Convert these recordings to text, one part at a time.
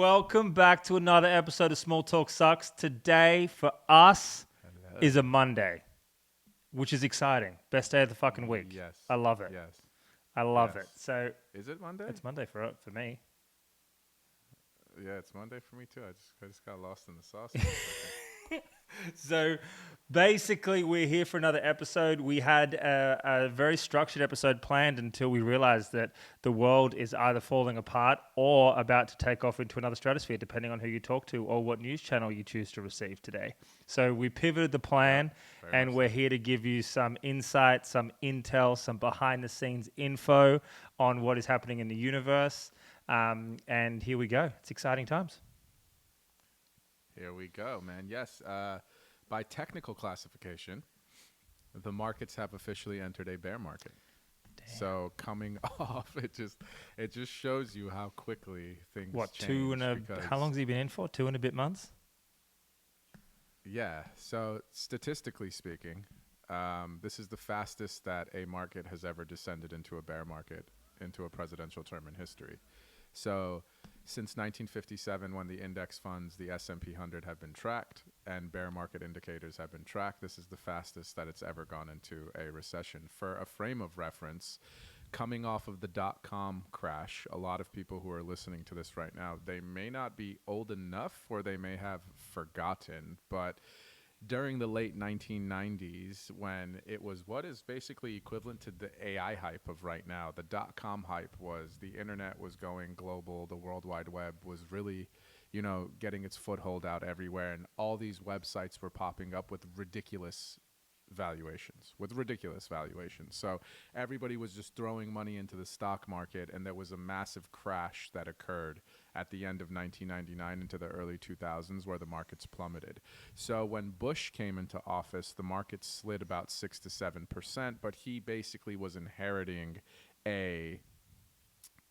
Welcome back to another episode of Small Talk Sucks. Today, for us, is a Monday, which is exciting. Best day of the fucking week. Yes. I love it. Yes. I love Yes. it. So Is it Monday? it's Monday for me. Yeah, it's Monday for me too. I just got lost in the sauce for a second. So basically, we're here for another episode. We had a very structured episode planned until we realized that the world is either falling apart or about to take off into another stratosphere, depending on who you talk to or what news channel you choose to receive today. So we pivoted the plan, very and much we're so. here to give you some insight, some intel, some behind-the-scenes info on what is happening in the universe. And here we go. It's exciting times. Here we go, man. Yes. By technical classification, the markets have officially entered a bear market. Damn. So coming off, it just shows you how quickly things What, change. how long's he been in for? 2 and a bit months? Yeah. So statistically speaking, this is the fastest that a market has ever descended into a bear market, into a presidential term in history. So since 1957, when the index funds, the S&P 100 have been tracked and bear market indicators have been tracked, this is the fastest that it's ever gone into a recession. For a frame of reference, coming off of the dot-com crash, a lot of people who are listening to this right now, they may not be old enough or they may have forgotten, but during the late 1990s, when it was what is basically equivalent to the AI hype of right now, the dot-com hype was the internet was going global, the World Wide Web was really, getting its foothold out everywhere, and all these websites were popping up with ridiculous valuations. So everybody was just throwing money into the stock market, and there was a massive crash that occurred at the end of 1999 into the early 2000s where the markets plummeted. So when Bush came into office, the market slid about 6 to 7%, but he basically was inheriting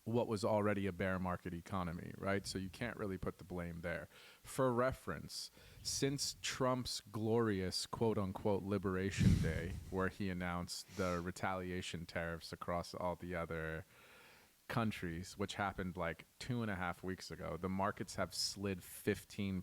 what was already a bear market economy, right? So you can't really put the blame there. For reference, since Trump's glorious quote-unquote Liberation Day, where he announced the retaliation tariffs across all the other countries, which happened like 2.5 weeks ago, the markets have slid 15%,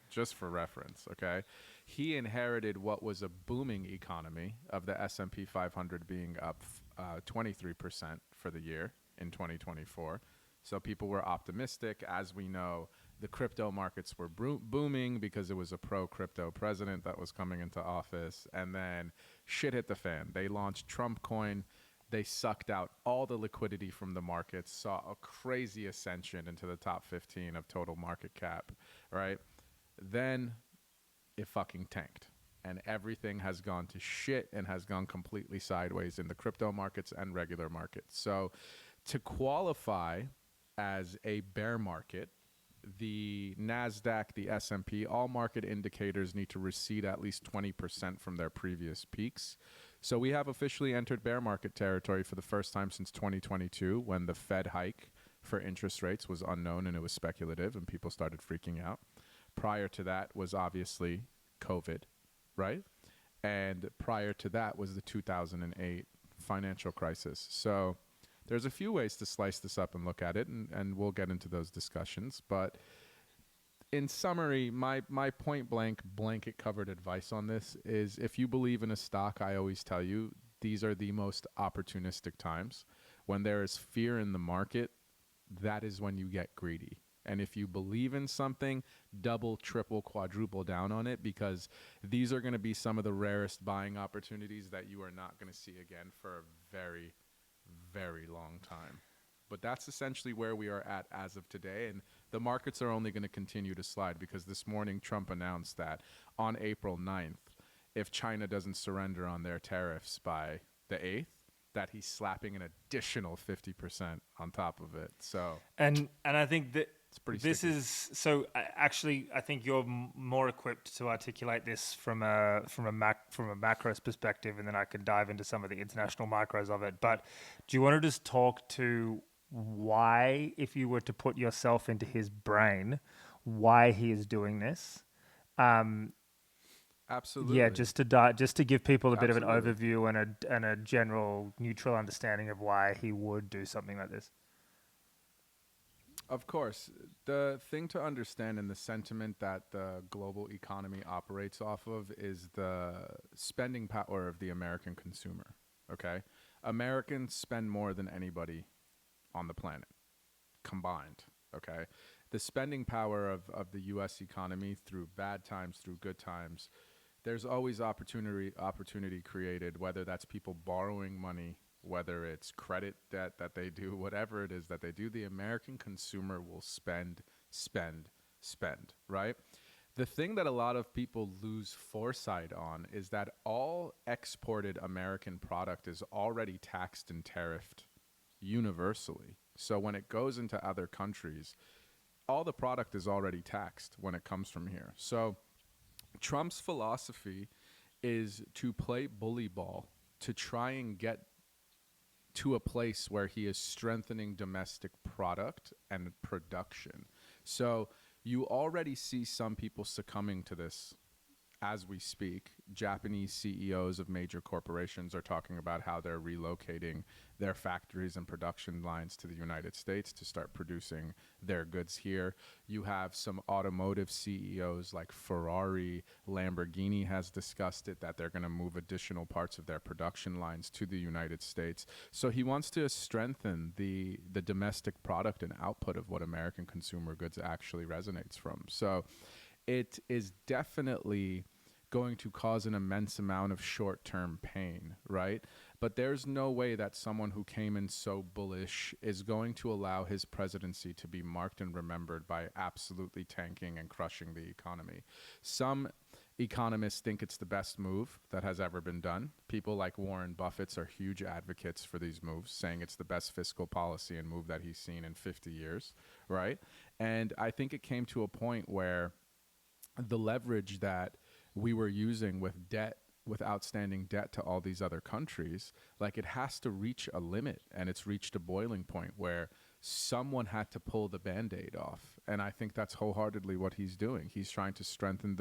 just for reference, okay? He inherited what was a booming economy of the S&P 500 being up 23% for the year in 2024. So people were optimistic. As we know, the crypto markets were booming because it was a pro-crypto president that was coming into office. And then shit hit the fan. They launched Trump coin. They sucked out all the liquidity from the markets, saw a crazy ascension into the top 15 of total market cap, right? Then it fucking tanked. And everything has gone to shit and has gone completely sideways in the crypto markets and regular markets. So to qualify as a bear market, the NASDAQ, the S&P, all market indicators need to recede at least 20% from their previous peaks. So we have officially entered bear market territory for the first time since 2022, when the Fed hike for interest rates was unknown and it was speculative and people started freaking out. Prior to that was obviously COVID, right? And prior to that was the 2008 financial crisis. So there's a few ways to slice this up and look at it, and we'll get into those discussions. But in summary, my point blank blanket covered advice on this is, if you believe in a stock, I always tell you these are the most opportunistic times. When there is fear in the market, that is when you get greedy. And if you believe in something, double, triple, quadruple down on it, because these are going to be some of the rarest buying opportunities that you are not going to see again for a very, very long time. But that's essentially where we are at as of today. And the markets are only going to continue to slide because this morning Trump announced that on April 9th, if China doesn't surrender on their tariffs by the 8th, that he's slapping an additional 50% on top of it. So And I think that it's pretty this sticky. is so. Actually, I think you're more equipped to articulate this from a macros perspective, and then I can dive into some of the international micros of it. But do you want to just talk to why, if you were to put yourself into his brain, why he is doing this? Absolutely. Yeah, just to give people a bit of an Absolutely. overview and a general neutral understanding of why he would do something like this. Of course, the thing to understand and the sentiment that the global economy operates off of is the spending power of the American consumer. Okay? Americans spend more than anybody on the planet combined. Okay? The spending power of the US economy through bad times, through good times, there's always opportunity created, whether that's people borrowing money, whether it's credit debt that they do, whatever it is that they do. The American consumer will spend, right? The thing that a lot of people lose foresight on is that all exported American product is already taxed and tariffed universally. So when it goes into other countries, all the product is already taxed when it comes from here. So Trump's philosophy is to play bully ball, to try and get to a place where he is strengthening domestic product and production. So you already see some people succumbing to this as we speak. Japanese CEOs of major corporations are talking about how they're relocating their factories and production lines to the United States to start producing their goods here. You have some automotive CEOs like Ferrari, Lamborghini has discussed it, that they're going to move additional parts of their production lines to the United States. So he wants to strengthen the domestic product and output of what American consumer goods actually resonates from. So it is definitely going to cause an immense amount of short-term pain, right? But there's no way that someone who came in so bullish is going to allow his presidency to be marked and remembered by absolutely tanking and crushing the economy. Some economists think it's the best move that has ever been done. People like Warren Buffett are huge advocates for these moves, saying it's the best fiscal policy and move that he's seen in 50 years, right? And I think it came to a point where the leverage that we were using with debt, with outstanding debt to all these other countries, like it has to reach a limit, and it's reached a boiling point where someone had to pull the Band-Aid off. And I think that's wholeheartedly what he's doing. He's trying to strengthen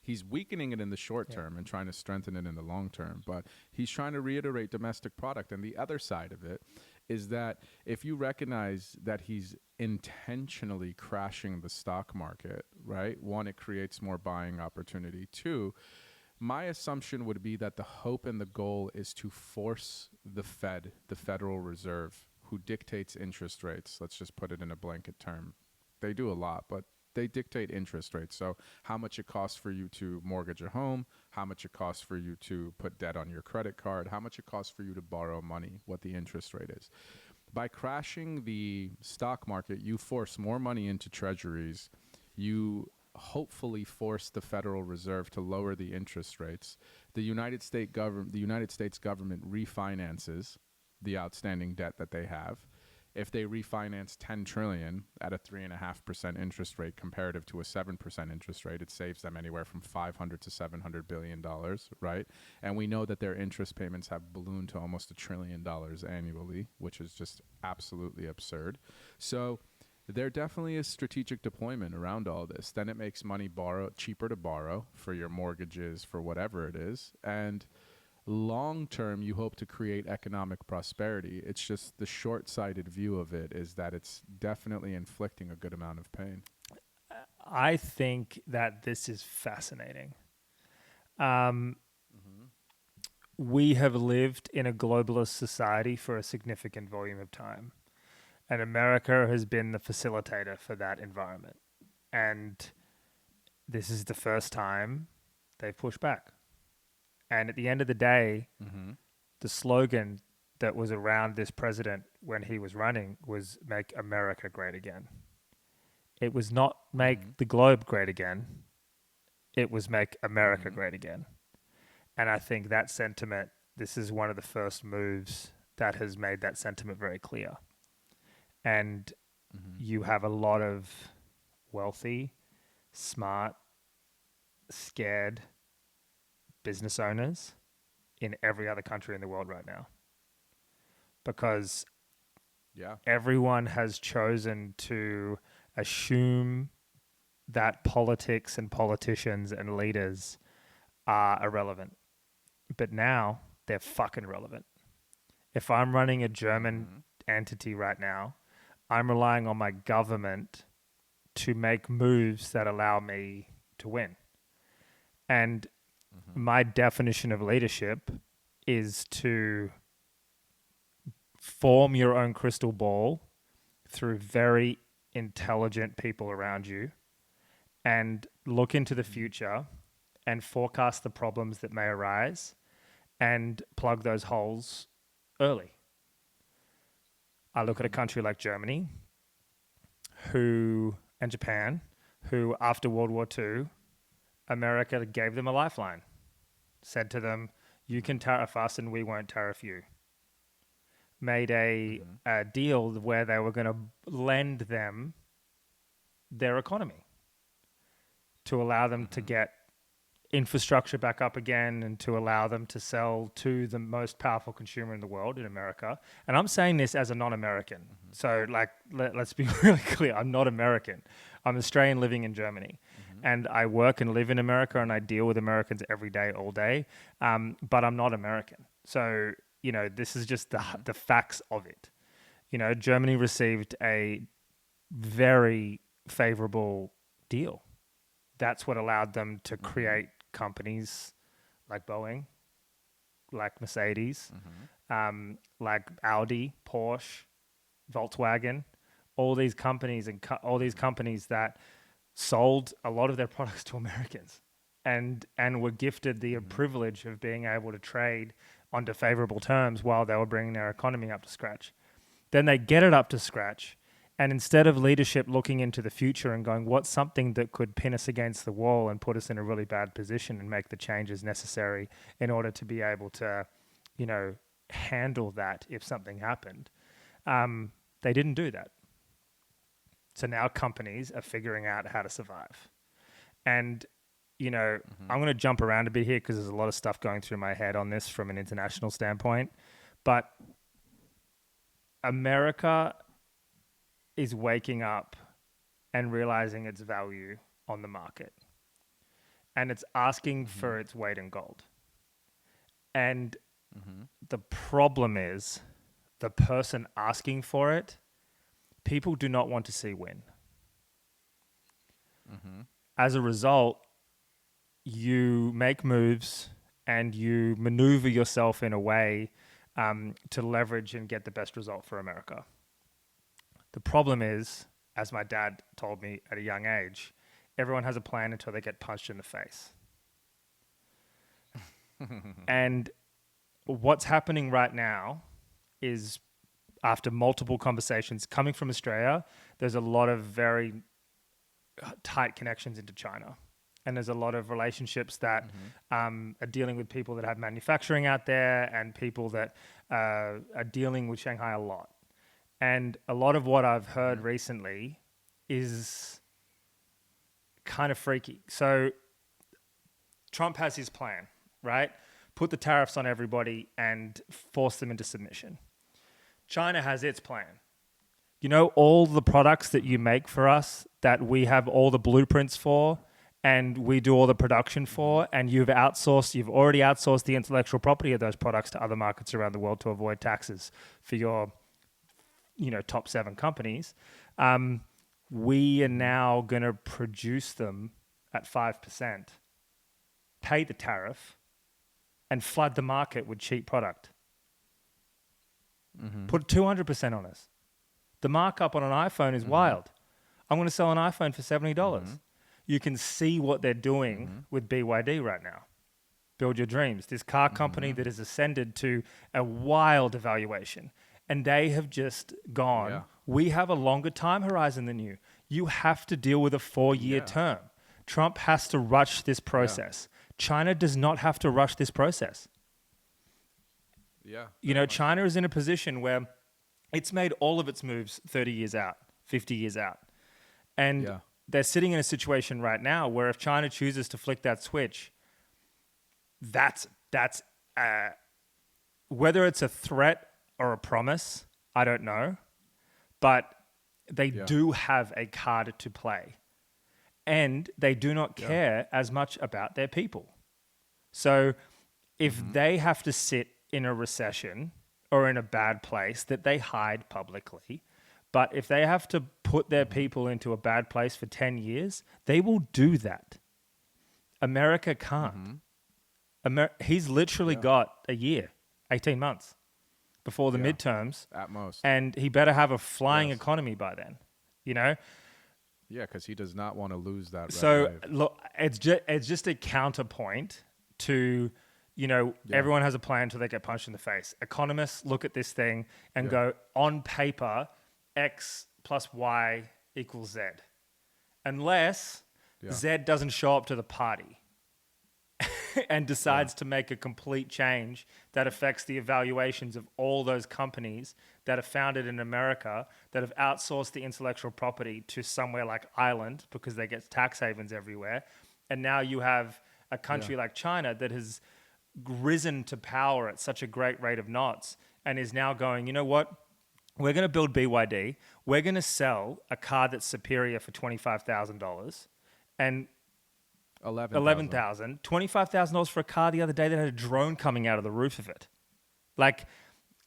he's weakening it in the short term and trying to strengthen it in the long term, but he's trying to reiterate domestic product. And the other side of it is that if you recognize that he's intentionally crashing the stock market, right? One, it creates more buying opportunity. Two, my assumption would be that the hope and the goal is to force the Fed, the Federal Reserve, who dictates interest rates. Let's just put it in a blanket term. They do a lot, but they dictate interest rates. So how much it costs for you to mortgage a home, how much it costs for you to put debt on your credit card, how much it costs for you to borrow money, what the interest rate is. By crashing the stock market, you force more money into treasuries. You hopefully force the Federal Reserve to lower the interest rates. The United States government refinances the outstanding debt that they have. If they refinance 10 trillion at a 3.5% interest rate comparative to a 7% interest rate, it saves them anywhere from $500 to $700 billion, right? And we know that their interest payments have ballooned to almost $1 trillion annually, which is just absolutely absurd. So there definitely is strategic deployment around all this. Then it makes money cheaper to borrow for your mortgages, for whatever it is. And long term, you hope to create economic prosperity. It's just the short-sighted view of it is that it's definitely inflicting a good amount of pain. I think that this is fascinating. We have lived in a globalist society for a significant volume of time, and America has been the facilitator for that environment. And this is the first time they've pushed back. And at the end of the day, the slogan that was around this president when he was running was "Make America Great Again." It was not "Make the globe great again." It was "Make America great again." And I think that sentiment, this is one of the first moves that has made that sentiment very clear. And you have a lot of wealthy, smart, scared business owners in every other country in the world right now, because everyone has chosen to assume that politics and politicians and leaders are irrelevant. But now they're fucking relevant. If I'm running a German entity right now, I'm relying on my government to make moves that allow me to win. And my definition of leadership is to form your own crystal ball through very intelligent people around you and look into the future and forecast the problems that may arise and plug those holes early. I look at a country like Germany and Japan, who after World War II, America gave them a lifeline, said to them, you can tariff us and we won't tariff you. Made a deal where they were going to lend them their economy to allow them to get infrastructure back up again and to allow them to sell to the most powerful consumer in the world, in America. And I'm saying this as a non-American. So like, let's be really clear. I'm not American. I'm Australian living in Germany. And I work and live in America and I deal with Americans every day, all day. But I'm not American. So, you know, this is just the facts of it. You know, Germany received a very favorable deal. That's what allowed them to create companies like Boeing, like Mercedes, like Audi, Porsche, Volkswagen, all these companies that sold a lot of their products to Americans and were gifted the privilege of being able to trade under favorable terms while they were bringing their economy up to scratch. Then they get it up to scratch. And instead of leadership looking into the future and going, what's something that could pin us against the wall and put us in a really bad position and make the changes necessary in order to be able to, you know, handle that if something happened, they didn't do that. So now companies are figuring out how to survive. And, you know, I'm going to jump around a bit here because there's a lot of stuff going through my head on this from an international standpoint. But America is waking up and realizing its value on the market. And it's asking for its weight in gold. And the problem is the person asking for it, people do not want to see win. As a result, you make moves and you maneuver yourself in a way to leverage and get the best result for America. The problem is, as my dad told me at a young age, everyone has a plan until they get punched in the face. And what's happening right now is, after multiple conversations coming from Australia, there's a lot of very tight connections into China. And there's a lot of relationships that are dealing with people that have manufacturing out there and people that are dealing with Shanghai a lot. And a lot of what I've heard recently is kind of freaky. So Trump has his plan, right? Put the tariffs on everybody and force them into submission. China has its plan. You know, all the products that you make for us that we have all the blueprints for and we do all the production for, and you've already outsourced the intellectual property of those products to other markets around the world to avoid taxes for your, you know, top 7 companies. We are now going to produce them at 5%, pay the tariff, and flood the market with cheap product. Put 200% on us. The markup on an iPhone is wild. I'm going to sell an iPhone for $70. You can see what they're doing with BYD right now. Build Your Dreams, this car company that has ascended to a wild evaluation. And they have just gone, we have a longer time horizon than you. You have to deal with a 4-year term. Trump has to rush this process. China does not have to rush this process. You know, China is in a position where it's made all of its moves 30 years out, 50 years out. And they're sitting in a situation right now where if China chooses to flick that switch, that's whether it's a threat or a promise, I don't know. But they do have a card to play. And they do not care as much about their people. So if they have to sit in a recession or in a bad place that they hide publicly, But if they have to put their people into a bad place for 10 years, they will do that. America can't. He's literally got a year, 18 months before the midterms. At most. And he better have a flying economy by then, you know? Yeah, because he does not want to lose that red So wave. look, it's just a counterpoint to, everyone has a plan until they get punched in the face. Economists look at this thing and go, on paper, X plus Y equals Z. Unless Z doesn't show up to the party and decides to make a complete change that affects the evaluations of all those companies that are founded in America that have outsourced the intellectual property to somewhere like Ireland because they get tax havens everywhere. And now you have a country like China that has risen to power at such a great rate of knots and is now going, you know what? We're going to build BYD. We're going to sell a car that's superior for $25,000 and $11,000, $25,000 for a car the other day that had a drone coming out of the roof of it. Like,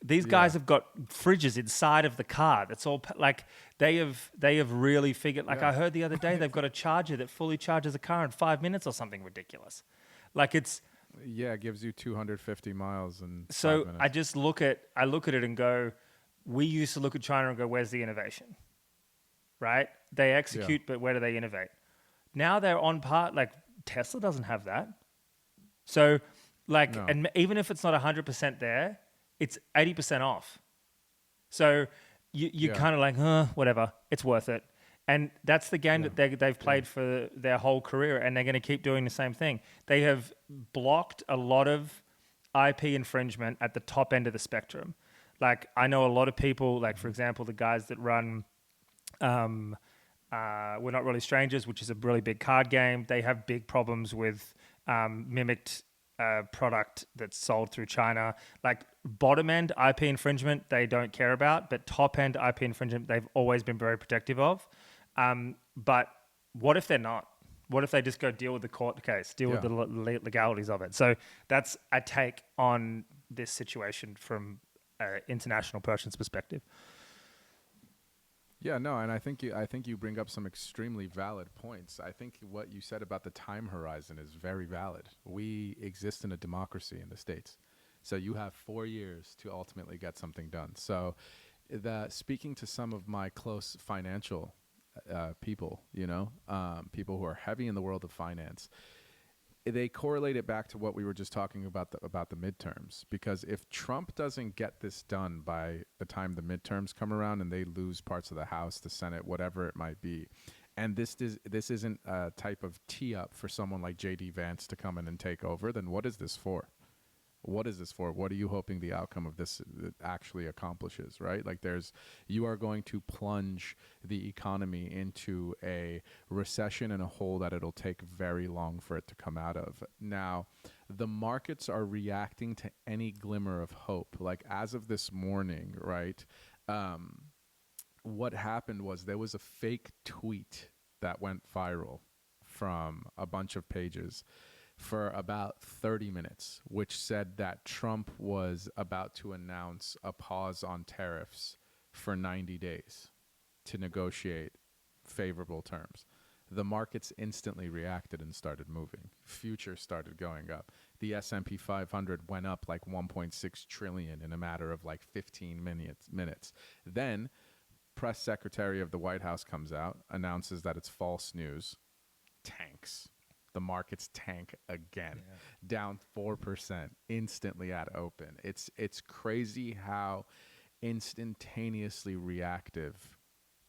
these guys have got fridges inside of the car. That's all. Like, they have really figured. Like, I heard the other day they've got a charger that fully charges a car in 5 minutes or something ridiculous. Like, it's it gives you 250 miles in 5 so. minutes. I look at it and go, we used to look at China and go, where's the innovation? Right? They execute, but where do they innovate? Now they're on par. Like, Tesla doesn't have that. So, and even if it's not 100% there, it's 80% off. So you're kind of like, whatever, it's worth it. And that's the game that they've played for their whole career, and they're going to keep doing the same thing. They have blocked a lot of IP infringement at the top end of the spectrum. Like, I know a lot of people, like, for example, the guys that run We're Not Really Strangers, which is a really big card game. They have big problems with mimicked product that's sold through China. Like, bottom end IP infringement, they don't care about, but top end IP infringement, they've always been very protective of. But what if they're not? What if they just go deal with the court case, deal with the legalities of it? So that's a take on this situation from an international person's perspective. Yeah, no, and I think you bring up some extremely valid points. I think what you said about the time horizon is very valid. We exist in a democracy in the States, so you have 4 years to ultimately get something done. So, speaking to some of my close financial people, people who are heavy in the world of finance, they correlate it back to what we were just talking about the midterms. Because if Trump doesn't get this done by the time the midterms come around and they lose parts of the House, the Senate, whatever it might be, and this isn't a type of tee up for someone like J.D. Vance to come in and take over, then what is this for? What is this for? What are you hoping the outcome of this actually accomplishes, right? Like, you are going to plunge the economy into a recession and a hole that it'll take very long for it to come out of. Now, the markets are reacting to any glimmer of hope. Like, as of this morning, right, what happened was there was a fake tweet that went viral from a bunch of pages for about 30 minutes, which said that Trump was about to announce a pause on tariffs for 90 days to negotiate favorable terms. The markets instantly reacted and started moving. Futures started going up. The S&P 500 went up like 1.6 trillion in a matter of like 15 minutes. Then, press secretary of the White House comes out, announces that it's false news, tanks. The markets tank again, down 4% instantly at open. It's crazy how instantaneously reactive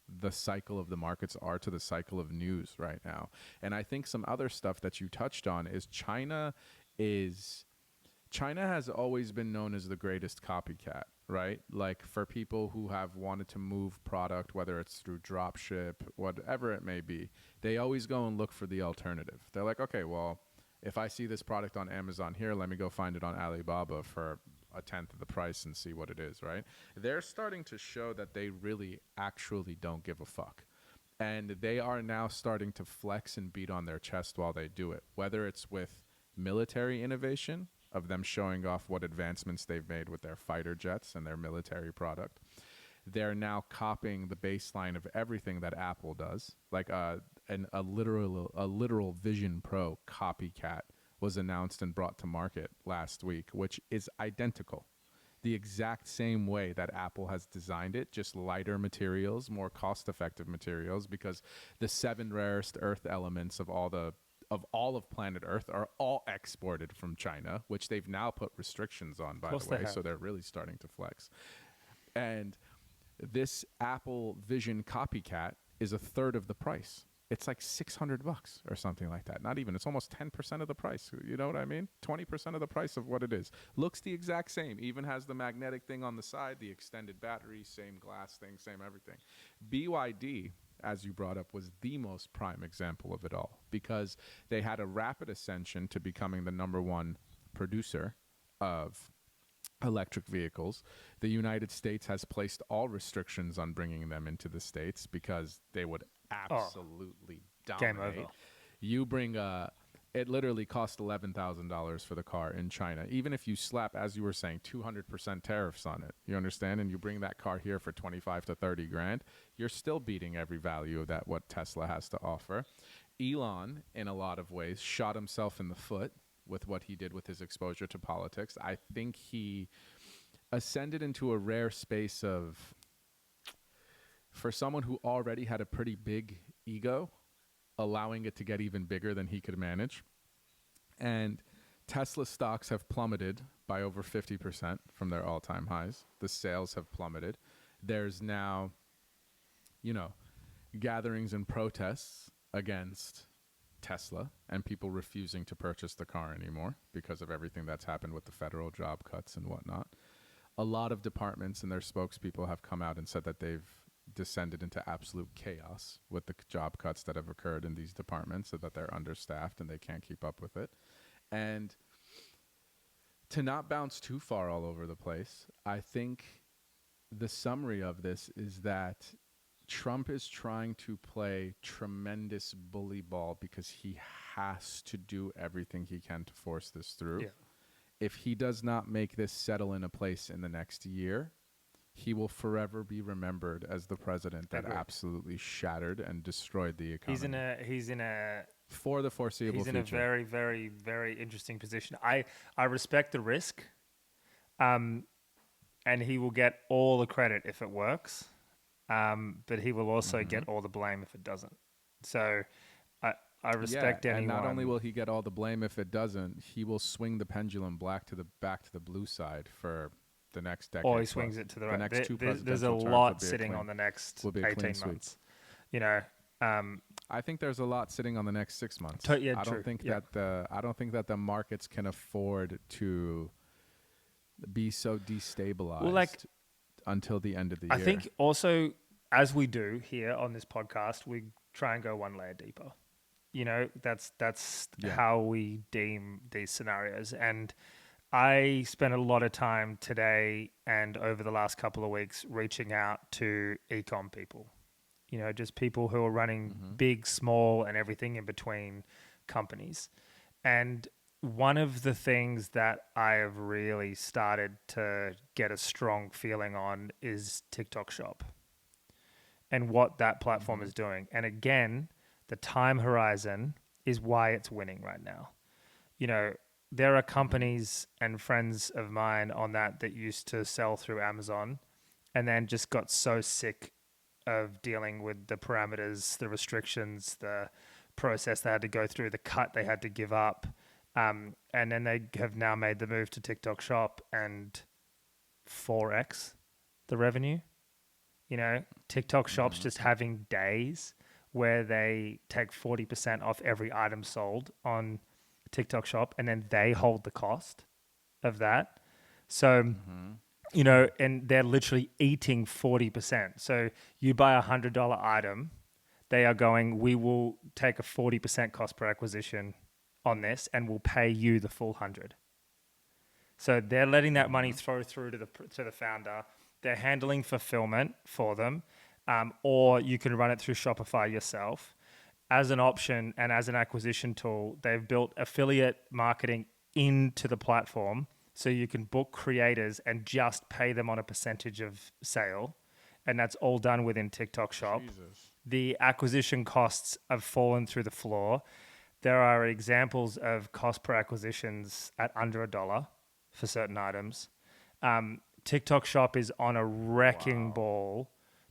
the cycle of the markets are to the cycle of news right now. And I think some other stuff that you touched on is China has always been known as the greatest copycat, right? Like, for people who have wanted to move product, whether it's through dropship, whatever it may be, they always go and look for the alternative. They're like, okay, well, if I see this product on Amazon here, let me go find it on Alibaba for a tenth of the price and see what it is, right? They're starting to show that they really actually don't give a fuck. And they are now starting to flex and beat on their chest while they do it, whether it's with military innovation, of them showing off what advancements they've made with their fighter jets and their military product. they're now copying the baseline of everything that Apple does. Like a literal Vision Pro copycat was announced and brought to market last week, which is identical. The exact same way that Apple has designed it, just lighter materials, more cost-effective materials, because the 7 rarest earth elements of all of planet Earth are all exported from China, which they've now put restrictions on, by the way. So they're really starting to flex. And this Apple Vision copycat is a third of the price. It's like $600 or something like that. Not even. It's almost 10% of the price. You know what I mean? 20% of the price of what it is. Looks the exact same. Even has the magnetic thing on the side, the extended battery, same glass thing, same everything. BYD, as you brought up, was the most prime example of it all, because they had a rapid ascension to becoming the number one producer of electric vehicles. The United States has placed all restrictions on bringing them into the States because they would absolutely game dominate. over. You bring it literally cost $11,000 for the car in China. Even if you slap, as you were saying, 200% tariffs on it, you understand, and you bring that car here for 25 to 30 grand, you're still beating every value of that what Tesla has to offer. Elon, in a lot of ways, shot himself in the foot with what he did with his exposure to politics. I think he ascended into a rare space of, for someone who already had a pretty big ego, allowing it to get even bigger than he could manage. And Tesla stocks have plummeted by over 50% from their all-time highs. The sales have plummeted. There's now, gatherings and protests against Tesla and people refusing to purchase the car anymore because of everything that's happened with the federal job cuts and whatnot. A lot of departments and their spokespeople have come out and said that they've descended into absolute chaos with the job cuts that have occurred in these departments, so that they're understaffed and they can't keep up with it. And to not bounce too far all over the place, I think the summary of this is that Trump is trying to play tremendous bully ball because he has to do everything he can to force this through. Yeah. If he does not make this settle in a place in the next year, he will forever be remembered as the president that absolutely shattered and destroyed the economy. He's in a for the foreseeable future. He's in a very, very, very interesting position. I respect the risk, and he will get all the credit if it works, but he will also get all the blame if it doesn't. So I respect anyone. And not only will he get all the blame if it doesn't, he will swing the pendulum back to the blue side for the next decade. Or he swings it to the right. next two there's a lot sitting on the next 18 months. I think there's a lot sitting on the next 6 months. I don't think that the markets can afford to be so destabilized until the end of the year. I think also, as we do here on this podcast, we try and go one layer deeper. That's how we deem these scenarios. And I spent a lot of time today and over the last couple of weeks reaching out to e-com people, just people who are running big, small, and everything in between companies. And one of the things that I have really started to get a strong feeling on is TikTok Shop and what that platform is doing. And again, the time horizon is why it's winning right now. There are companies and friends of mine on that used to sell through Amazon and then just got so sick of dealing with the parameters, the restrictions, the process they had to go through, the cut they had to give up. And then they have now made the move to TikTok Shop and 4x the revenue. TikTok Shop's just having days where they take 40% off every item sold on TikTok Shop, and then they hold the cost of that. So, and they're literally eating 40%. So you buy $100 item, they are going, we will take a 40% cost per acquisition on this, and we'll pay you the full 100. So they're letting that money flow through to the founder. They're handling fulfillment for them, or you can run it through Shopify yourself. As an option and as an acquisition tool, they've built affiliate marketing into the platform so you can book creators and just pay them on a percentage of sale. and that's all done within TikTok Shop. Jesus. The acquisition costs have fallen through the floor. There are examples of cost per acquisitions at under $1 for certain items. TikTok Shop is on a wrecking ball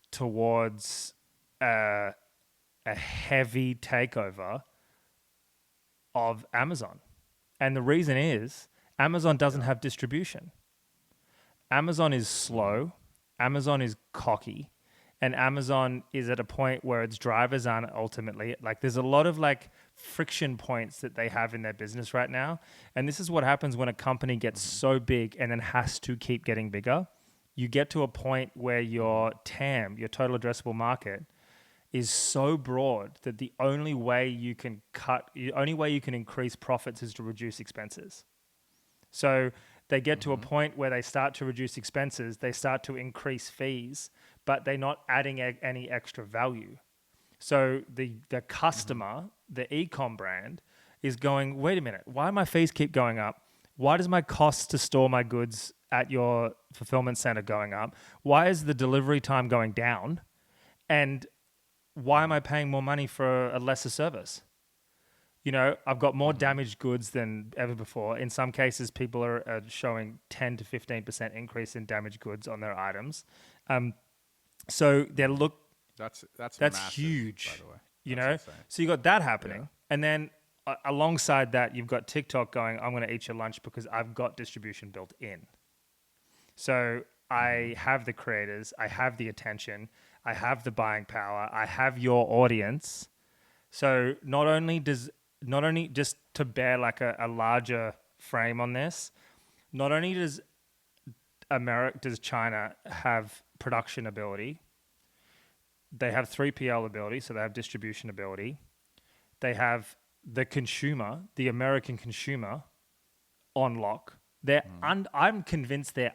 towards a heavy takeover of Amazon. And the reason is Amazon doesn't have distribution. Amazon is slow. Amazon is cocky. And Amazon is at a point where its drivers aren't ultimately, like, there's a lot of like friction points that they have in their business right now. And this is what happens when a company gets so big and then has to keep getting bigger. You get to a point where your TAM, your total addressable market, is so broad that the only way you can increase profits is to reduce expenses. So they get to a point where they start to reduce expenses, they start to increase fees, but they're not adding any extra value. So the customer, the e-com brand, is going, wait a minute, why my fees keep going up? Why does my cost to store my goods at your fulfillment center going up? Why is the delivery time going down? And why am I paying more money for a lesser service? You know, I've got more damaged goods than ever before. In some cases, people are showing 10 to 15% increase in damaged goods on their items. So That's massive, huge, by the way. you That's know? insane. So you got that happening. Yeah. And then alongside that, you've got TikTok going, I'm going to eat your lunch because I've got distribution built in. So I have the creators, I have the attention, I have the buying power, I have your audience. So not only just to bear like a larger frame on this, not only does China have production ability, they have 3PL ability, so they have distribution ability. They have the consumer, the American consumer, on lock. I'm convinced they're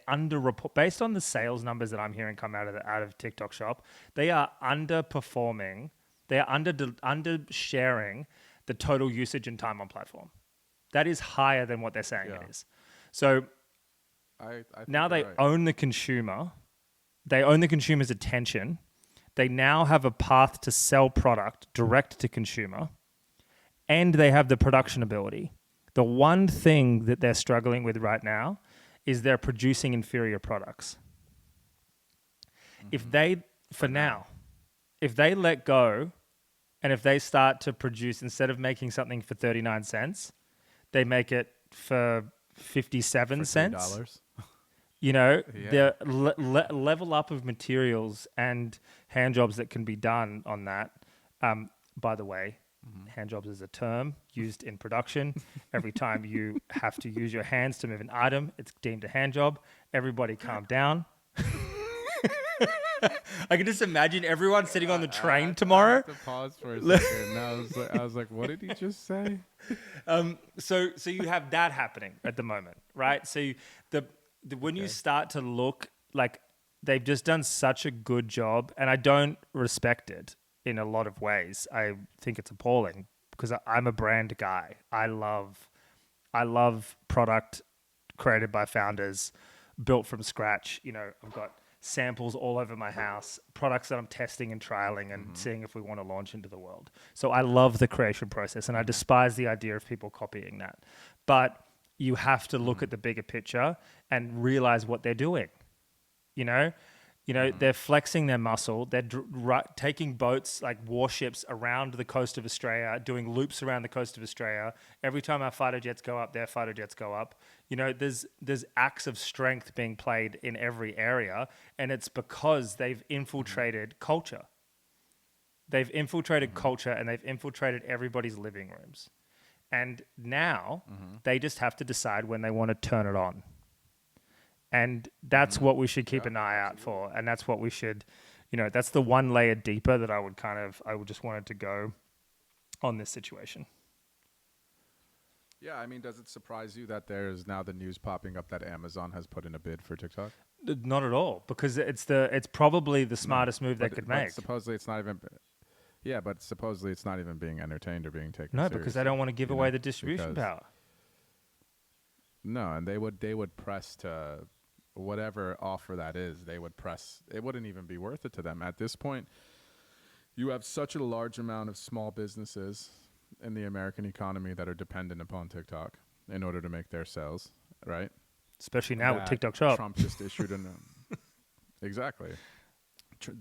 based on the sales numbers that I'm hearing come out of TikTok Shop. They are underperforming. They are under sharing the total usage and time on platform. That is higher than what they're saying it is. So I now they right. own the consumer. They own the consumer's attention. They now have a path to sell product direct to consumer, and they have the production ability. The one thing that they're struggling with right now is they're producing inferior products. If they, if they let go and if they start to produce, instead of making something for 39 cents, they make it for 57 cents. $3. You know, Yeah. the level up of materials and hand jobs that can be done on that. By the way, hand jobs is a term used in production. Every time you have to use your hands to move an item, it's deemed a hand job. Everybody calm down. I can just imagine everyone sitting on the train tomorrow. I have to pause for a second. I was like, what did he just say? So you have that happening at the moment, right? So when you start to look, like, they've just done such a good job, and I don't respect it in a lot of ways. I think it's appalling because I'm a brand guy. I love product created by founders, built from scratch. You know, I've got samples all over my house, products that I'm testing and trialing and seeing if we want to launch into the world. So I love the creation process, and I despise the idea of people copying that. But you have to look at the bigger picture and realize what they're doing. You know, they're flexing their muscle. They're taking boats like warships around the coast of Australia, doing loops around the coast of Australia. Every time our fighter jets go up, their fighter jets go up. You know, there's acts of strength being played in every area, and it's because they've infiltrated culture. They've infiltrated culture, and they've infiltrated everybody's living rooms. And now they just have to decide when they want to turn it on. And that's what we should keep an eye out for. And that's what we should, that's the one layer deeper that I would just wanted to go on this situation. Yeah, I mean, does it surprise you that there's now the news popping up that Amazon has put in a bid for TikTok? Not at all, because it's probably the smartest move they could make. Supposedly it's not even. Yeah, but supposedly it's not even being entertained or being taken. No, because they don't want to give away the distribution power. No, and they would press to whatever offer that is, they would press. It wouldn't even be worth it to them. At this point, you have such a large amount of small businesses in the American economy that are dependent upon TikTok in order to make their sales, right? Especially now with That TikTok Shop. Trump just issued an exactly.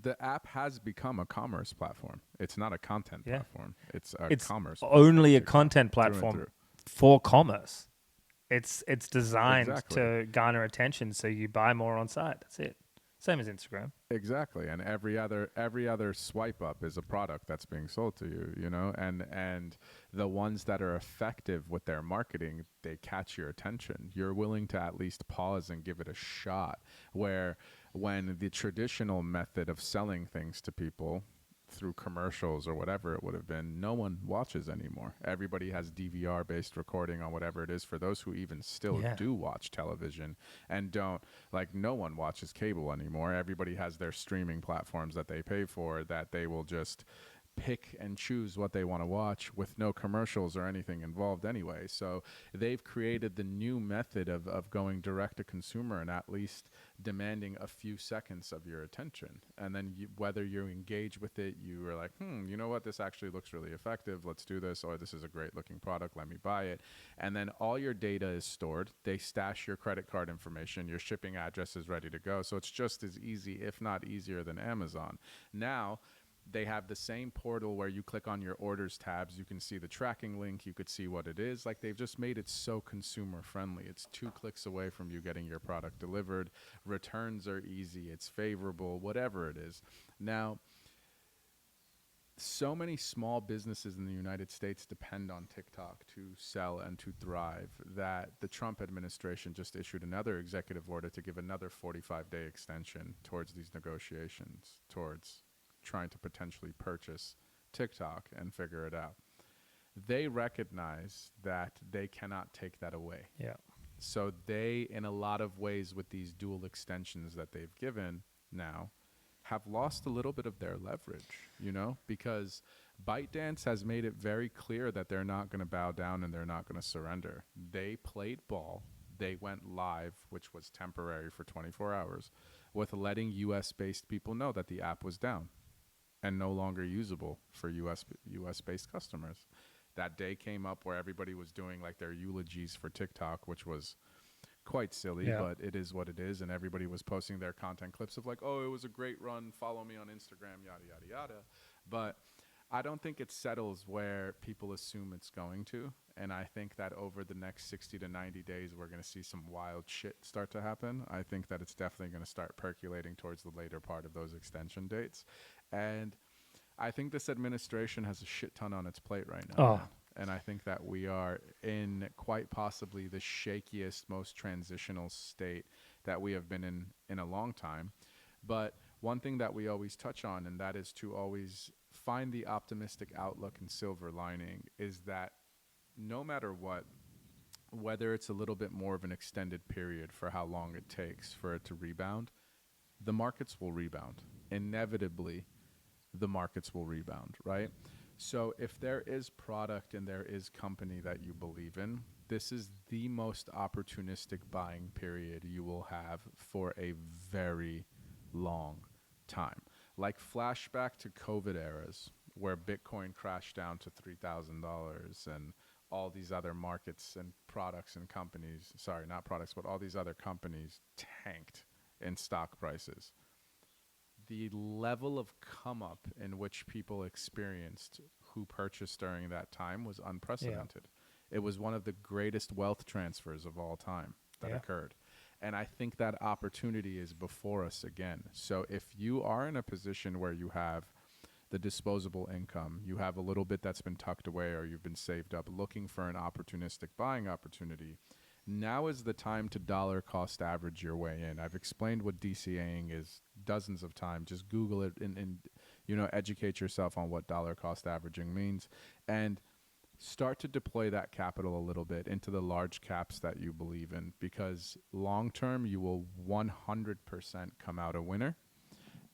The app has become a commerce platform. It's not a content platform. It's a commerce platform. Only a TikTok, content through and platform through. for commerce. It's designed Exactly. to garner attention, so you buy more on site. That's it. Same as Instagram. Exactly, and every other swipe up is a product that's being sold to you, you know, and the ones that are effective with their marketing, they catch your attention. You're willing to at least pause and give it a shot. Where when the traditional method of selling things to people through commercials or whatever it would have been, no one watches anymore. Everybody has DVR based recording on whatever it is. For those who even still do watch television and don't, like, no one watches cable anymore. Everybody has their streaming platforms that they pay for, that they will just pick and choose what they want to watch with no commercials or anything involved anyway. So they've created the new method of going direct to consumer and at least demanding a few seconds of your attention. And then whether you engage with it, you are like, you know what, this actually looks really effective. Let's do this. Or this is a great looking product. Let me buy it. And then all your data is stored. They stash your credit card information. Your shipping address is ready to go. So it's just as easy, if not easier, than Amazon. Now, they have the same portal where you click on your orders tabs. You can see the tracking link. You could see what it is. Like, they've just made it so consumer friendly. It's 2 clicks away from you getting your product delivered. Returns are easy. It's favorable, whatever it is. Now, so many small businesses in the United States depend on TikTok to sell and to thrive that the Trump administration just issued another executive order to give another 45-day extension towards these negotiations, towards trying to potentially purchase TikTok and figure it out. They recognize that they cannot take that away. Yeah. So they, in a lot of ways, with these dual extensions that they've given now, have lost a little bit of their leverage, you know, because ByteDance has made it very clear that they're not going to bow down and they're not going to surrender. They played ball. They went live, which was temporary for 24 hours, with letting US-based people know that the app was down and no longer usable for US-based customers. That day came up where everybody was doing like their eulogies for TikTok, which was quite silly, but it is what it is. And everybody was posting their content clips of like, oh, it was a great run. Follow me on Instagram, yada, yada, yada. But I don't think it settles where people assume it's going to. And I think that over the next 60 to 90 days, we're going to see some wild shit start to happen. I think that it's definitely going to start percolating towards the later part of those extension dates. And I think this administration has a shit ton on its plate right now. And I think that we are in quite possibly the shakiest, most transitional state that we have been in a long time. But one thing that we always touch on, and that is to always find the optimistic outlook and silver lining, is that no matter what, whether it's a little bit more of an extended period for how long it takes for it to rebound, the markets will rebound. Inevitably, the markets will rebound, right? So if there is product and there is company that you believe in, this is the most opportunistic buying period you will have for a very long time. Like flashback to COVID eras where Bitcoin crashed down to $3,000 and all these other markets and products and companies, sorry, not products, but all these other companies tanked in stock prices. The level of come up in which people experienced who purchased during that time was unprecedented. It was one of the greatest wealth transfers of all time that occurred. And I think that opportunity is before us again. So if you are in a position where you have the disposable income, you have a little bit that's been tucked away or you've been saved up looking for an opportunistic buying opportunity, now is the time to dollar cost average your way in. I've explained what DCAing is dozens of times. Just Google it and you know, educate yourself on what dollar cost averaging means and start to deploy that capital a little bit into the large caps that you believe in, because long term you will 100% come out a winner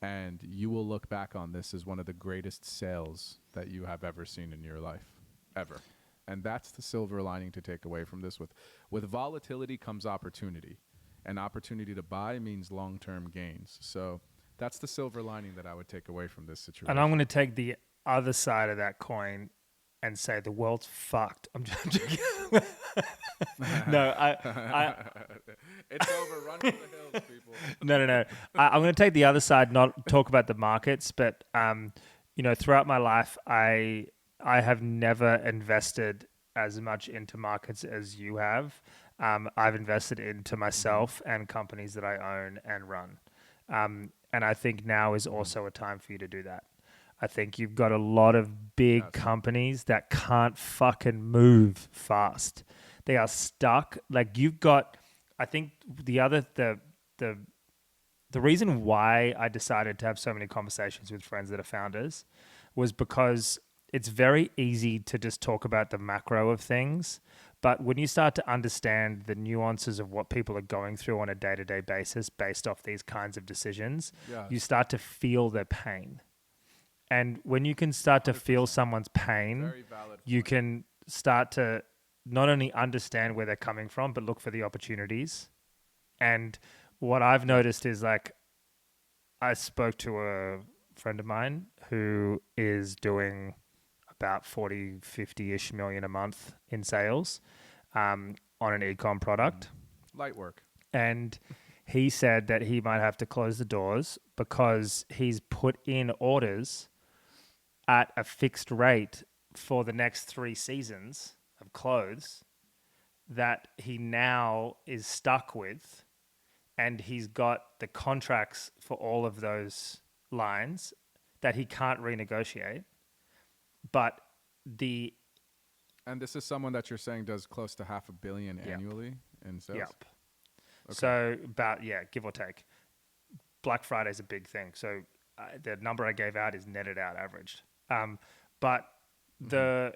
and you will look back on this as one of the greatest sales that you have ever seen in your life, ever. And that's the silver lining to take away from this. With volatility comes opportunity. and opportunity to buy means long-term gains. So that's the silver lining that I would take away from this situation. And I'm going to take the other side of that coin and say the world's fucked. I'm just joking. No, it's over. Run for the hills, people. no. I'm going to take the other side, not talk about the markets, but throughout my life, I have never invested as much into markets as you have. I've invested into myself and companies that I own and run. And I think now is also a time for you to do that. I think you've got a lot of big companies that can't fucking move fast. They are stuck. Like you've got, I think the reason why I decided to have so many conversations with friends that are founders was because it's very easy to just talk about the macro of things. But when you start to understand the nuances of what people are going through on a day-to-day basis based off these kinds of decisions, you start to feel their pain. And when you can start to feel someone's pain, you can start to not only understand where they're coming from, but look for the opportunities. And what I've noticed is like, I spoke to a friend of mine who is doing about 40, 50-ish million a month in sales on an e-com product. Light work. And he said that he might have to close the doors because he's put in orders at a fixed rate for the next 3 seasons of clothes that he now is stuck with, and he's got the contracts for all of those lines that he can't renegotiate. But and this is someone that you're saying does close to $500 million annually in sales? Yep. Okay. So about, give or take. Black Friday is a big thing. So the number I gave out is netted out, averaged. But the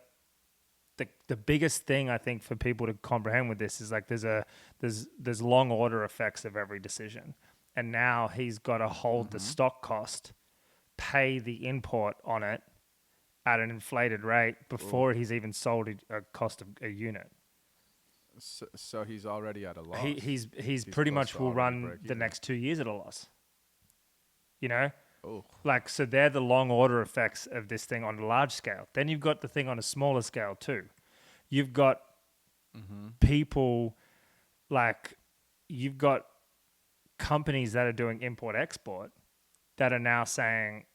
biggest thing I think for people to comprehend with this is like there's long order effects of every decision, and now he's got to hold the stock cost, pay the import on it at an inflated rate before he's even sold a cost of a unit. So he's already at a loss. He's pretty much will run the next 2 years at a loss. You know. Like, so they're the long order effects of this thing on a large scale. Then you've got the thing on a smaller scale too. You've got people, like, you've got companies that are doing import-export that are now saying,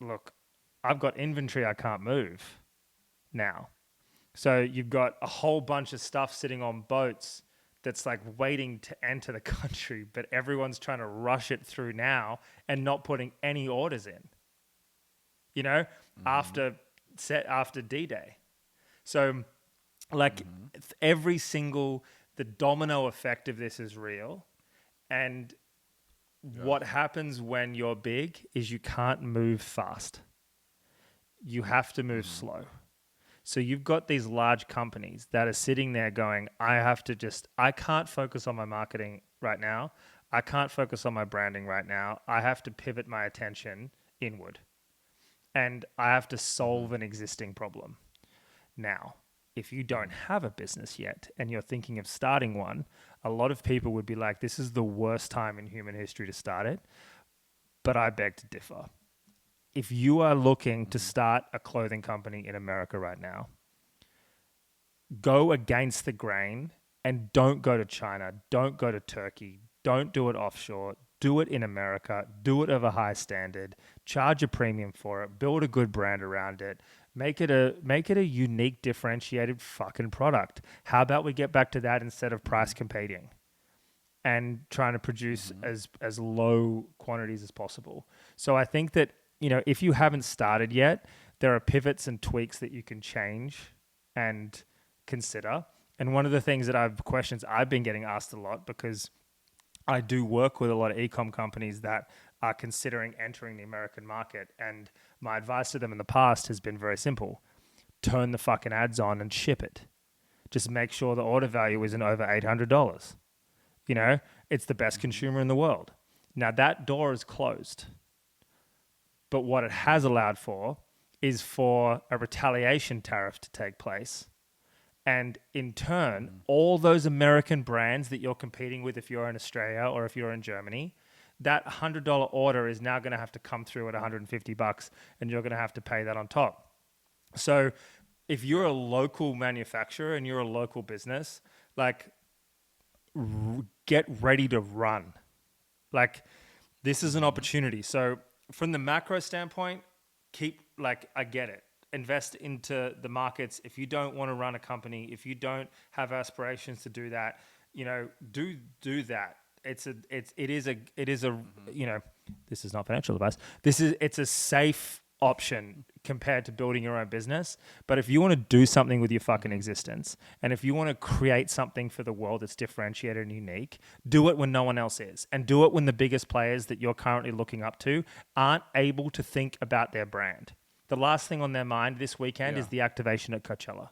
look, I've got inventory I can't move now. So you've got a whole bunch of stuff sitting on boats that's like waiting to enter the country, but everyone's trying to rush it through now and not putting any orders in, after D-Day. So like the domino effect of this is real. And what happens when you're big is you can't move fast. You have to move slow. So you've got these large companies that are sitting there going, I can't focus on my marketing right now. I can't focus on my branding right now. I have to pivot my attention inward. And I have to solve an existing problem. Now, if you don't have a business yet and you're thinking of starting one, a lot of people would be like, this is the worst time in human history to start it. But I beg to differ. If you are looking to start a clothing company in America right now, go against the grain and don't go to China, don't go to Turkey, don't do it offshore, do it in America, do it of a high standard, charge a premium for it, build a good brand around it, make it a unique, differentiated fucking product. How about we get back to that instead of price competing and trying to produce as low quantities as possible? So I think that, if you haven't started yet, there are pivots and tweaks that you can change and consider. And one of the things that questions I've been getting asked a lot, because I do work with a lot of e-com companies that are considering entering the American market. And my advice to them in the past has been very simple. Turn the fucking ads on and ship it. Just make sure the order value isn't over $800. It's the best consumer in the world. Now that door is closed. But what it has allowed for is for a retaliation tariff to take place And in turn, all those American brands that you're competing with, if you're in Australia or if you're in Germany, that $100 order is now going to have to come through at $150, and you're going to have to pay that on top. So if you're a local manufacturer and you're a local business, like get ready to run. Like this is an opportunity. So from the macro standpoint, I get it. Invest into the markets. If you don't want to run a company, if you don't have aspirations to do that, do that. It is a this is not financial advice. It's a safe option compared to building your own business. But if you want to do something with your fucking existence, and if you want to create something for the world that's differentiated and unique, do it when no one else is, and do it when the biggest players that you're currently looking up to aren't able to think about their brand. The last thing on their mind this weekend is the activation at Coachella.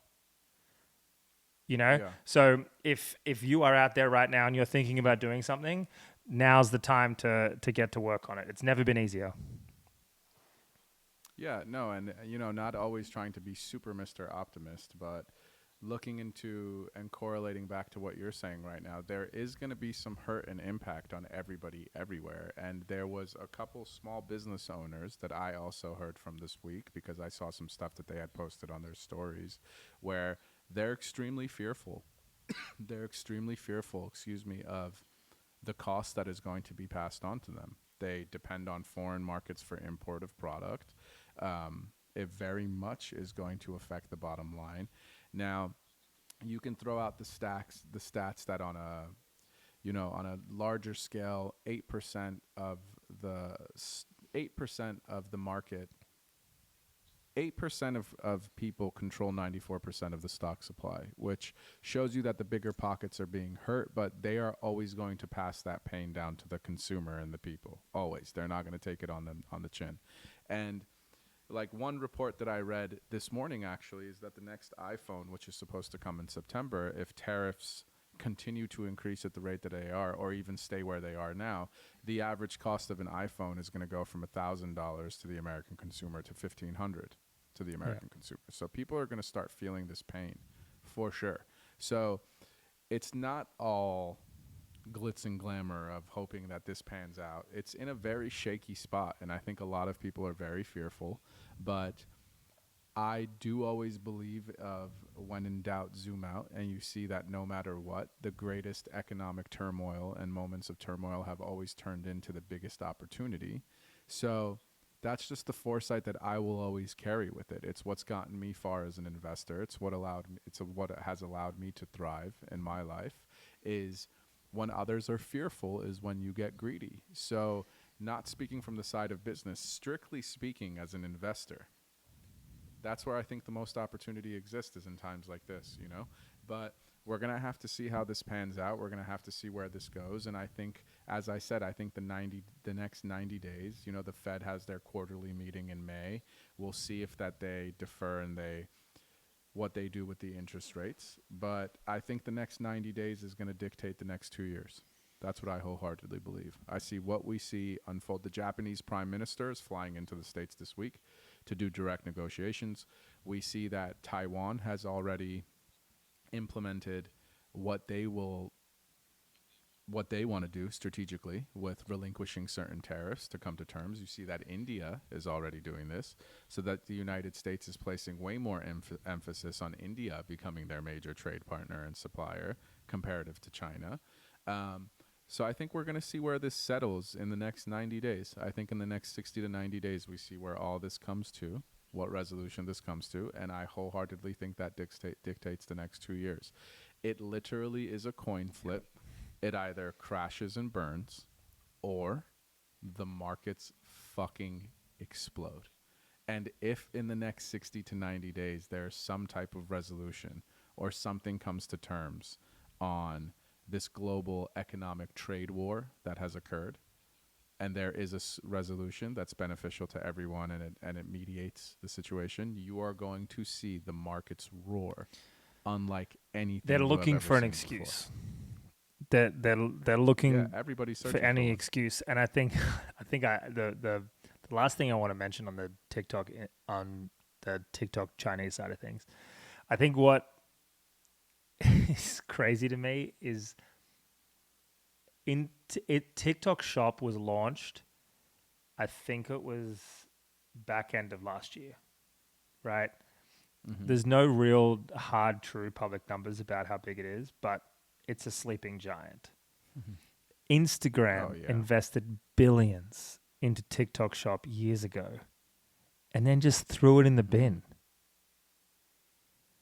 So if you are out there right now and you're thinking about doing something, now's the time to get to work on it. It's never been easier. Yeah, no, and not always trying to be super Mr. Optimist, but looking into and correlating back to what you're saying right now, there is going to be some hurt and impact on everybody everywhere. And there was a couple small business owners that I also heard from this week, because I saw some stuff that they had posted on their stories, where they're extremely fearful. They're extremely fearful, of the cost that is going to be passed on to them. They depend on foreign markets for import of product. It very much is going to affect the bottom line. Now, you can throw out the stats that on a larger scale, 8% of the market, 8% of people control 94% of the stock supply, which shows you that the bigger pockets are being hurt, but they are always going to pass that pain down to the consumer and the people. Always. They're not going to take it on the chin. And like one report that I read this morning actually is that the next iPhone, which is supposed to come in September, if tariffs continue to increase at the rate that they are, or even stay where they are now, the average cost of an iPhone is going to go from $1,000 to the American consumer to $1,500 to the American consumer. So people are going to start feeling this pain for sure. So it's not all glitz and glamour of hoping that this pans out. It's in a very shaky spot, and I think a lot of people are very fearful, but I do always believe of when in doubt, zoom out, and you see that no matter what, the greatest economic turmoil and moments of turmoil have always turned into the biggest opportunity. So that's just the foresight that I will always carry with it. It's what's gotten me far as an investor. It's what has allowed me to thrive in my life. Is when others are fearful is when you get greedy. So not speaking from the side of business, strictly speaking as an investor, that's where I think the most opportunity exists, is in times like this, But we're going to have to see how this pans out. We're going to have to see where this goes. And I think, as I said, the next 90 days, the Fed has their quarterly meeting in May. We'll see if that they defer and what they do with the interest rates. But I think the next 90 days is going to dictate the next 2 years. That's what I wholeheartedly believe. I see what we see unfold. The Japanese prime minister is flying into the States this week to do direct negotiations. We see that Taiwan has already implemented what they want to do strategically with relinquishing certain tariffs to come to terms. You see that India is already doing this, so that the United States is placing way more emphasis on India becoming their major trade partner and supplier comparative to China. So I think we're going to see where this settles in the next 90 days. I think in the next 60 to 90 days, we see where all this comes to, what resolution this comes to, and I wholeheartedly think that dictates the next 2 years. It literally is a coin flip. It either crashes and burns, or the markets fucking explode. And if in the next 60 to 90 days there's some type of resolution or something comes to terms on this global economic trade war that has occurred, and there is a resolution that's beneficial to everyone, and it mediates the situation, you are going to see the markets roar unlike anything. They're looking for an excuse. They're looking for any excuse, and I think the last thing I want to mention on the TikTok Chinese side of things, I think what is crazy to me is TikTok Shop was launched, I think it was back end of last year, right? There's no real hard, true public numbers about how big it is, but it's a sleeping giant. Instagram Oh, yeah. invested billions into TikTok Shop years ago and then just threw it in the bin.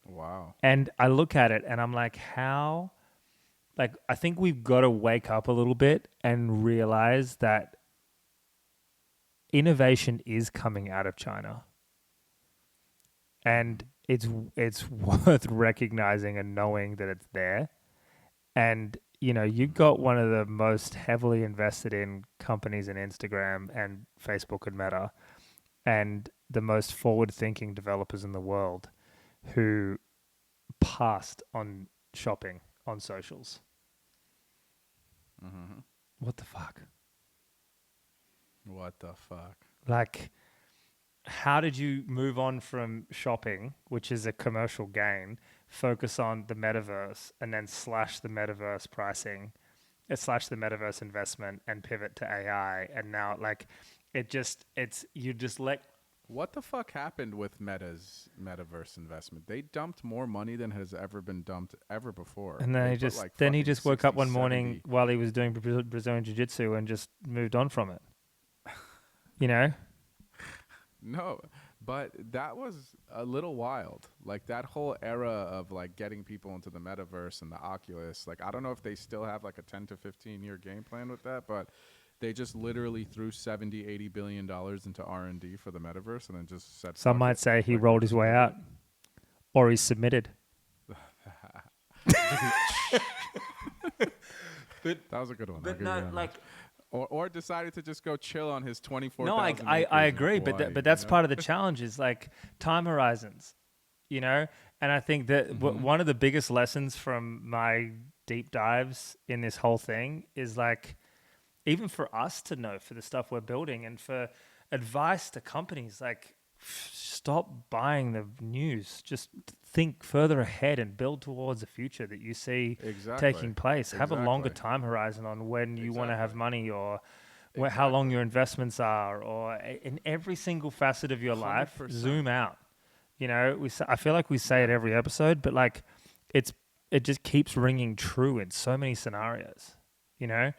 Wow. And I look at it and I'm like, how? Like, I think we've got to wake up a little bit and realize that innovation is coming out of China. And it's worth recognizing and knowing that it's there. And, you know, you've got one of the most heavily invested in companies in Instagram and Facebook and Meta, and the most forward-thinking developers in the world who passed on shopping on socials. What the fuck? What the fuck? Like, how did you move on from shopping, which is a commercial gain, focus on the metaverse, and then slash the metaverse pricing, slash the metaverse investment, and pivot to AI? And now, like, you just let. What the fuck happened with Meta's metaverse investment? They dumped more money than has ever been dumped ever before. And then They he put, just like, woke up 60, one morning 70 while he was doing Brazilian jiu-jitsu and just moved on from it. You know? No, but that was a little wild. Like, that whole era of, like, getting people into the metaverse and the Oculus. Like, I don't know if they still have, like, a 10 to 15 year game plan with that, but they just literally threw 70, 80 billion dollars into R&D for the metaverse and then just said, Some "Fuck might it." say he Like, rolled we're his just way gonna out, or he's submitted. That was a good one. I'll But give no, you that like, one. Or decided to just go chill on his 24,000 no, acres I in agree, Hawaii, but that's you know? part of the challenge is like time horizons, you know. And I think that one of the biggest lessons from my deep dives in this whole thing is like, even for us to know for the stuff we're building and for advice to companies, like, stop buying the news. Just think further ahead and build towards a future that you see taking place. Have a longer time horizon on when you want to have money, or how long your investments are, or in every single facet of your life. 100%. Zoom out. You know, I feel like we say it every episode, but like, it just keeps ringing true in so many scenarios. You know,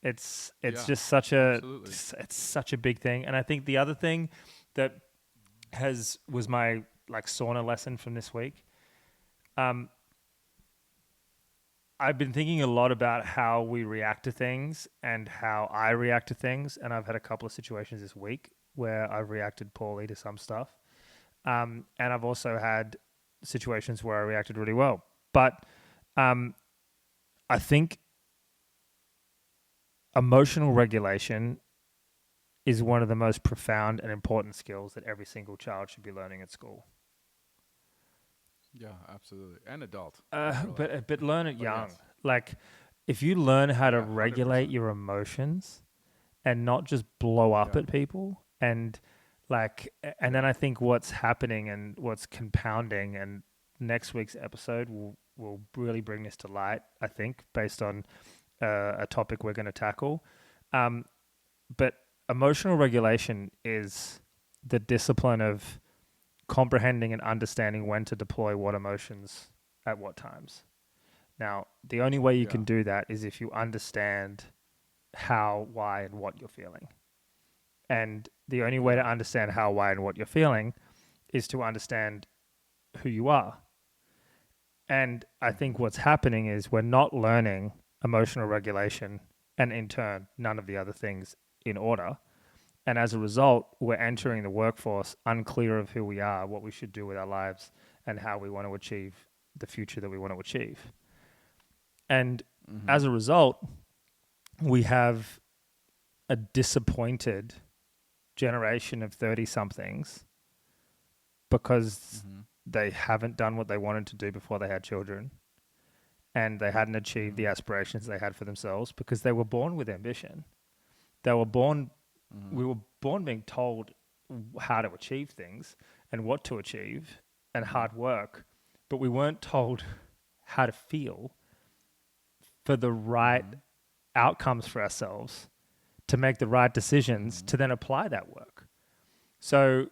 it's just such a it's such a big thing. And I think the other thing that was my like sauna lesson from this week. I've been thinking a lot about how we react to things and how I react to things, and I've had a couple of situations this week where I've reacted poorly to some stuff, and I've also had situations where I reacted really well. But I think emotional regulation is one of the most profound and important skills that every single child should be learning at school. Yeah, absolutely. And adult. But learn it young. Yes. Like, if you learn how to 100%. regulate your emotions and not just blow up at people, and then I think what's happening and what's compounding, and next week's episode will really bring this to light, I think, based on a topic we're going to tackle. But emotional regulation is the discipline of comprehending and understanding when to deploy what emotions at what times. Now, the only way you can do that is if you understand how, why, and what you're feeling. And the only way to understand how, why, and what you're feeling is to understand who you are. And I think what's happening is we're not learning emotional regulation, and in turn, none of the other things in order. And as a result, we're entering the workforce unclear of who we are, what we should do with our lives, and how we want to achieve the future that we want to achieve. And as a result, we have a disappointed generation of 30-somethings because they haven't done what they wanted to do before they had children, and they hadn't achieved the aspirations they had for themselves because they were born with ambition. They were born... We were born being told how to achieve things and what to achieve and hard work, but we weren't told how to feel for the right outcomes for ourselves, to make the right decisions, to then apply that work. So,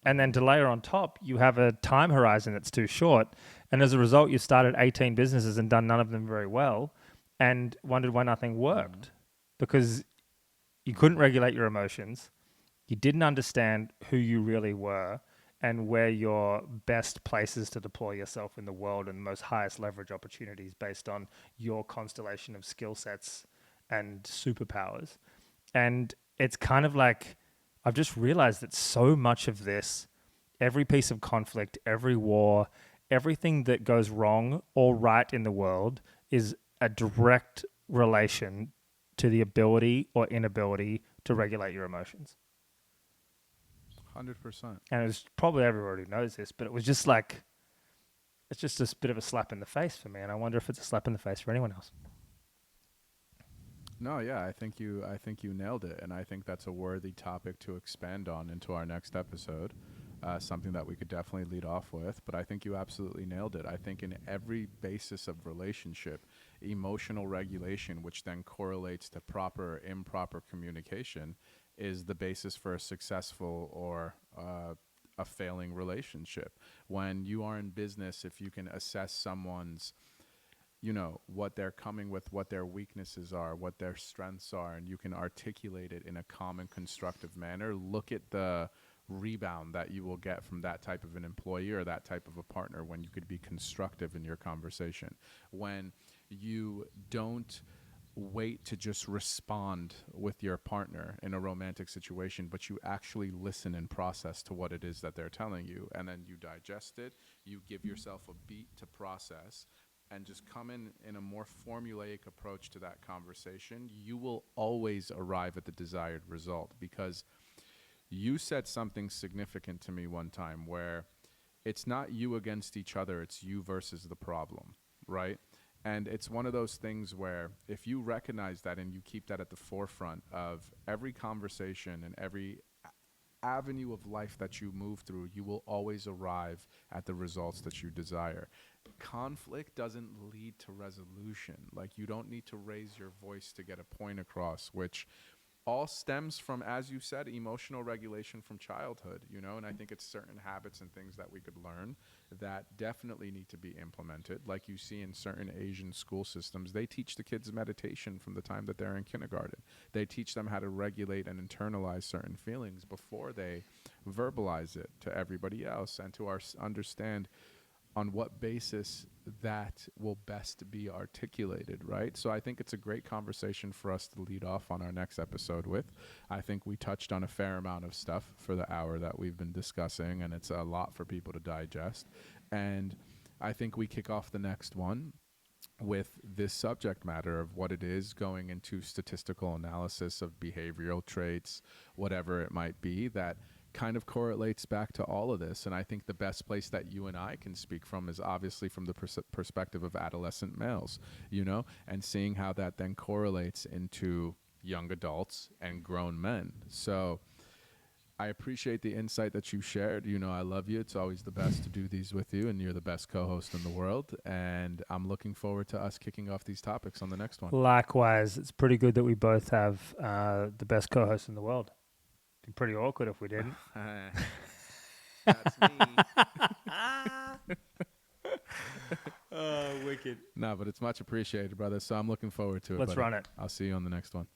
and then to layer on top, you have a time horizon that's too short. And as a result, you've started 18 businesses and done none of them very well and wondered why nothing worked because you couldn't regulate your emotions. You didn't understand who you really were and where your best places to deploy yourself in the world and the most highest leverage opportunities based on your constellation of skill sets and superpowers. And it's kind of like, I've just realized that so much of this, every piece of conflict, every war, everything that goes wrong or right in the world is a direct relation to the ability or inability to regulate your emotions. 100%. And it was probably everybody knows this, but it was just like, it's just a bit of a slap in the face for me. And I wonder if it's a slap in the face for anyone else. No, yeah, I think you nailed it, and I think that's a worthy topic to expand on into our next episode. Something that we could definitely lead off with, but I think you absolutely nailed it. I think in every basis of relationship, emotional regulation, which then correlates to proper or improper communication, is the basis for a successful or a failing relationship. When you are in business, if you can assess someone's, what they're coming with, what their weaknesses are, what their strengths are, and you can articulate it in a calm and constructive manner, look at the rebound that you will get from that type of an employee or that type of a partner when you could be constructive in your conversation. When you don't wait to just respond with your partner in a romantic situation, but you actually listen and process to what it is that they're telling you, and then you digest it, you give yourself a beat to process, and just come in a more formulaic approach to that conversation, you will always arrive at the desired result. Because you said something significant to me one time where it's not you against each other, it's you versus the problem, right? And it's one of those things where if you recognize that and you keep that at the forefront of every conversation and every avenue of life that you move through, you will always arrive at the results that you desire. Conflict doesn't lead to resolution. Like, you don't need to raise your voice to get a point across, which all stems from, as you said, emotional regulation from childhood, and I think it's certain habits and things that we could learn that definitely need to be implemented. Like you see in certain Asian school systems, they teach the kids meditation from the time that they're in kindergarten. They teach them how to regulate and internalize certain feelings before they verbalize it to everybody else, and to understand on what basis that will best be articulated, right? So I think it's a great conversation for us to lead off on our next episode with. I think we touched on a fair amount of stuff for the hour that we've been discussing, and it's a lot for people to digest. And I think we kick off the next one with this subject matter of what it is, going into statistical analysis of behavioral traits, whatever it might be, that kind of correlates back to all of this. And I think the best place that you and I can speak from is obviously from the perspective of adolescent males, and seeing how that then correlates into young adults and grown men. So I appreciate the insight that you shared. I love you. It's always the best to do these with you, and you're the best co-host in the world. And I'm looking forward to us kicking off these topics on the next one. Likewise, it's pretty good that we both have the best co-host in the world. It'd be pretty awkward if we didn't. That's me. Oh, wicked. No, but it's much appreciated, brother. So I'm looking forward to it. Let's buddy. run it. I'll see you on the next one.